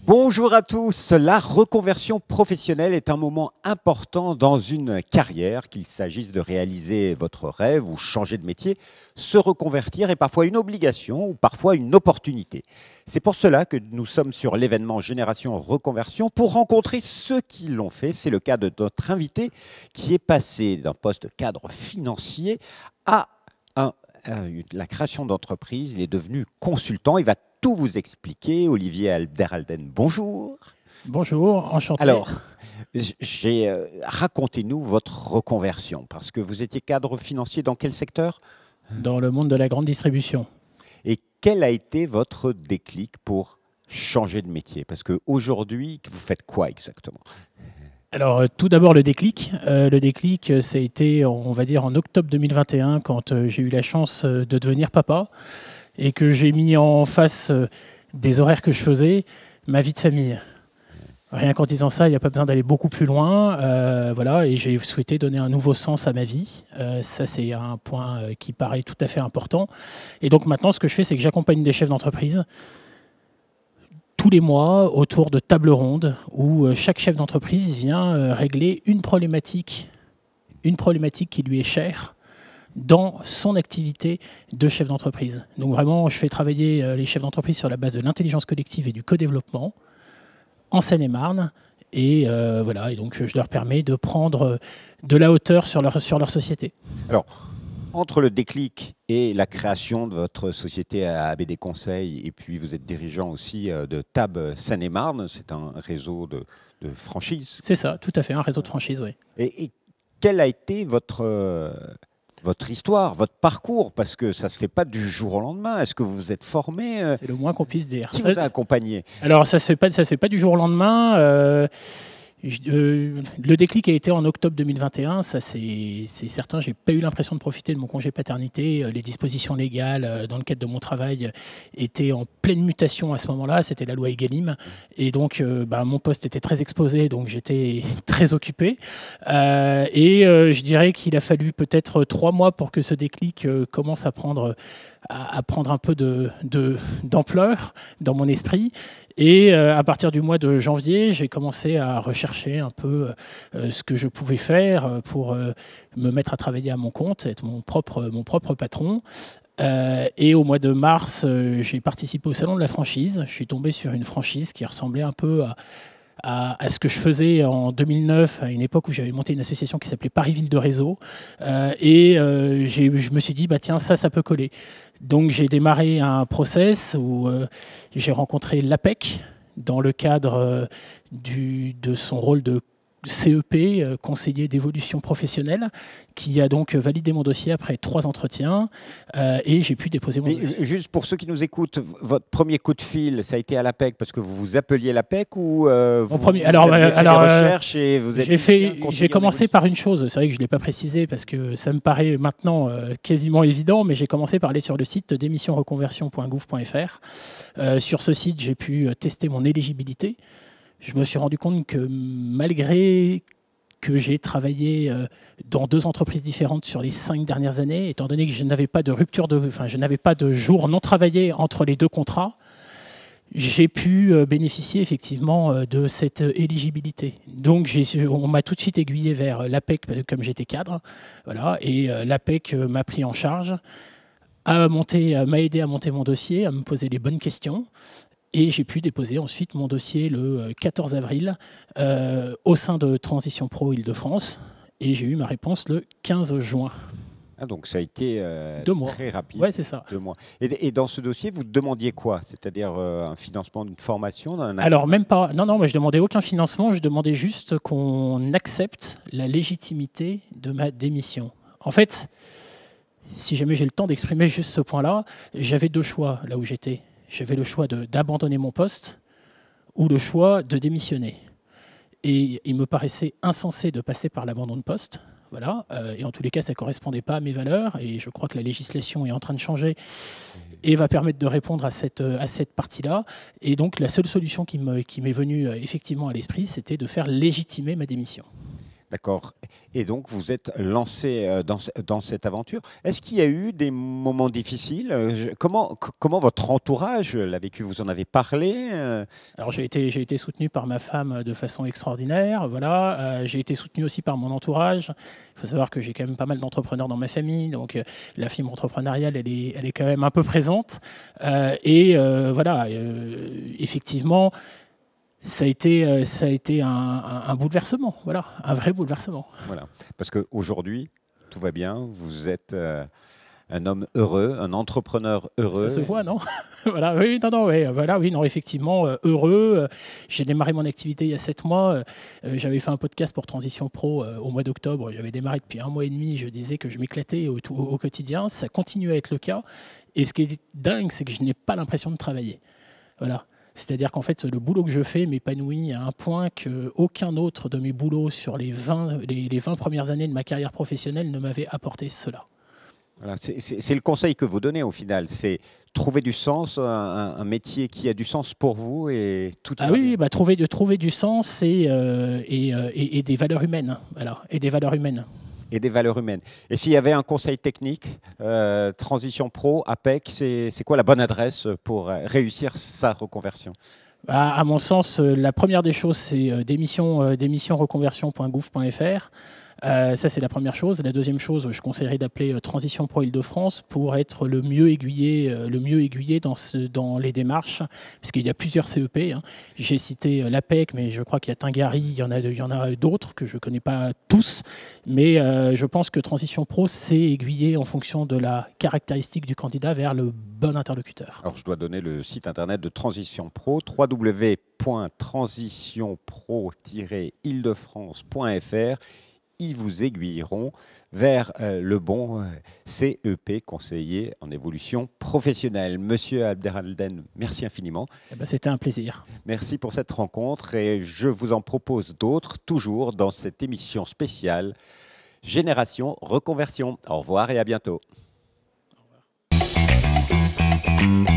Bonjour à tous. La reconversion professionnelle est un moment important dans une carrière, qu'il s'agisse de réaliser votre rêve ou changer de métier. Se reconvertir est parfois une obligation ou parfois une opportunité. C'est pour cela que nous sommes sur l'événement Génération Reconversion pour rencontrer ceux qui l'ont fait. C'est le cas de notre invité qui est passé d'un poste de cadre financier à la création d'entreprise. Il est devenu consultant. Il va tout vous expliquer. Olivier Alderalden, bonjour. Bonjour, enchanté. Alors, racontez-nous votre reconversion, parce que vous étiez cadre financier dans quel secteur? Dans le monde de la grande distribution. Et quel a été votre déclic pour changer de métier? Parce qu'aujourd'hui, vous faites quoi exactement? Alors, tout d'abord, le déclic. Le déclic, ça a été, on va dire, en octobre 2021, quand j'ai eu la chance de devenir papa et que j'ai mis en face des horaires que je faisais, ma vie de famille. Rien qu'en disant ça, il n'y a pas besoin d'aller beaucoup plus loin. Voilà, et j'ai souhaité donner un nouveau sens à ma vie. Ça, c'est un point qui paraît tout à fait important. Et donc maintenant, ce que je fais, c'est que j'accompagne des chefs d'entreprise tous les mois autour de tables rondes où chaque chef d'entreprise vient régler une problématique qui lui est chère dans son activité de chef d'entreprise. Donc vraiment, je fais travailler les chefs d'entreprise sur la base de l'intelligence collective et du co-développement en Seine-et-Marne. Et voilà, et donc je leur permets de prendre de la hauteur sur leur société. Alors, entre le déclic et la création de votre société à ABD Conseil, et puis vous êtes dirigeant aussi de TAB Seine-et-Marne, c'est un réseau de franchise. C'est ça, tout à fait, un réseau de franchise, oui. Et quelle a été votre histoire, votre parcours? Parce que ça ne se fait pas du jour au lendemain. Est-ce que vous vous êtes formé? C'est le moins qu'on puisse dire. Qui vous a accompagné? Alors, ça ne se fait pas du jour au lendemain. Le déclic a été en octobre 2021, ça c'est certain. J'ai pas eu l'impression de profiter de mon congé paternité. Les dispositions légales dans le cadre de mon travail étaient en pleine mutation à ce moment-là. C'était la loi Egalim, et donc mon poste était très exposé, donc j'étais très occupé. Je dirais qu'il a fallu peut-être 3 mois pour que ce déclic commence à prendre un peu d'ampleur dans mon esprit. Et à partir du mois de janvier, j'ai commencé à rechercher un peu ce que je pouvais faire pour me mettre à travailler à mon compte, être mon propre patron. Et au mois de mars, j'ai participé au Salon de la franchise. Je suis tombé sur une franchise qui ressemblait un peu à ce que je faisais en 2009, à une époque où j'avais monté une association qui s'appelait Paris Ville de Réseau. Je me suis dit, tiens, ça peut coller. Donc j'ai démarré un process où j'ai rencontré l'APEC dans le cadre de son rôle de CEP, conseiller d'évolution professionnelle, qui a donc validé mon dossier après 3 entretiens et j'ai pu déposer mon dossier. Juste pour ceux qui nous écoutent, votre premier coup de fil, ça a été à l'APEC parce que vous vous appeliez l'APEC ou j'ai commencé par une chose, c'est vrai que je ne l'ai pas précisé parce que ça me paraît maintenant quasiment évident, mais j'ai commencé par aller sur le site démissionreconversion.gouv.fr. Sur ce site, j'ai pu tester mon éligibilité. Je me suis rendu compte que malgré que j'ai travaillé dans 2 entreprises différentes sur les 5 dernières années, étant donné que je n'avais pas de je n'avais pas de jour non travaillé entre les 2 contrats, j'ai pu bénéficier effectivement de cette éligibilité. Donc on m'a tout de suite aiguillé vers l'APEC comme j'étais cadre, voilà, et l'APEC m'a pris en charge, m'a aidé à monter mon dossier, à me poser les bonnes questions. Et j'ai pu déposer ensuite mon dossier le 14 avril au sein de Transition Pro Île-de-France. Et j'ai eu ma réponse le 15 juin. Ah, donc ça a été 2 mois. Très rapide. Oui, c'est ça. 2 mois. Et dans ce dossier, vous demandiez quoi? C'est-à-dire un financement d'une formation? Alors même pas. Non, moi je demandais aucun financement. Je demandais juste qu'on accepte la légitimité de ma démission. En fait, si jamais j'ai le temps d'exprimer juste ce point-là, j'avais 2 choix là où j'étais. J'avais le choix d'abandonner mon poste ou le choix de démissionner. Et il me paraissait insensé de passer par l'abandon de poste. Voilà. Et en tous les cas, ça ne correspondait pas à mes valeurs. Et je crois que la législation est en train de changer et va permettre de répondre à cette partie-là. Et donc, la seule solution qui m'est venue effectivement à l'esprit, c'était de faire légitimer ma démission. D'accord. Et donc, vous êtes lancé dans cette aventure. Est-ce qu'il y a eu des moments difficiles? Comment votre entourage l'a vécu? Vous en avez parlé? Alors j'ai été soutenu par ma femme de façon extraordinaire, voilà. J'ai été soutenu aussi par mon entourage. Il faut savoir que j'ai quand même pas mal d'entrepreneurs dans ma famille, donc la fibre entrepreneuriale, elle est quand même un peu présente. Voilà, effectivement, ça a été un bouleversement, voilà, un vrai bouleversement. Voilà. Parce qu'aujourd'hui, tout va bien. Vous êtes un homme heureux, un entrepreneur Ça heureux. se voit, non? Voilà, oui, non, non, oui, voilà, oui, non, effectivement, heureux. J'ai démarré mon activité il y a 7 mois. J'avais fait un podcast pour Transition Pro au mois d'octobre. J'avais démarré depuis 1 mois et demi. Je disais que je m'éclatais au quotidien. Ça continue à être le cas. Et ce qui est dingue, c'est que je n'ai pas l'impression de travailler. Voilà. C'est-à-dire qu'en fait, le boulot que je fais m'épanouit à un point qu'aucun autre de mes boulots sur les 20 premières années de ma carrière professionnelle ne m'avait apporté cela. Voilà, c'est le conseil que vous donnez au final. C'est trouver du sens, un métier qui a du sens pour vous et tout Ah ira bien. oui, bah, trouver du sens et des valeurs humaines, hein, voilà, et des valeurs humaines. Et des valeurs humaines. Et s'il y avait un conseil technique, Transition Pro, APEC, c'est quoi la bonne adresse pour réussir sa reconversion? À mon sens, la première des choses, c'est démissionreconversion.gouv.fr. Ça, c'est la première chose. La deuxième chose, je conseillerais d'appeler Transition Pro Île-de-France pour être le mieux aiguillé dans les démarches, puisqu'il y a plusieurs CEP, hein. J'ai cité l'APEC, mais je crois qu'il y a Tingari, il y en a d'autres que je ne connais pas tous. Mais je pense que Transition Pro, c'est aiguillé en fonction de la caractéristique du candidat vers le bon interlocuteur. Alors, je dois donner le site internet de Transition Pro, www.transitionpro-île-de-france.fr. Ils vous aiguilleront vers le bon CEP, conseiller en évolution professionnelle. Monsieur Abderhalden, merci infiniment. Eh ben, c'était un plaisir. Merci pour cette rencontre et je vous en propose d'autres, toujours dans cette émission spéciale Génération Reconversion. Au revoir et à bientôt. Au revoir.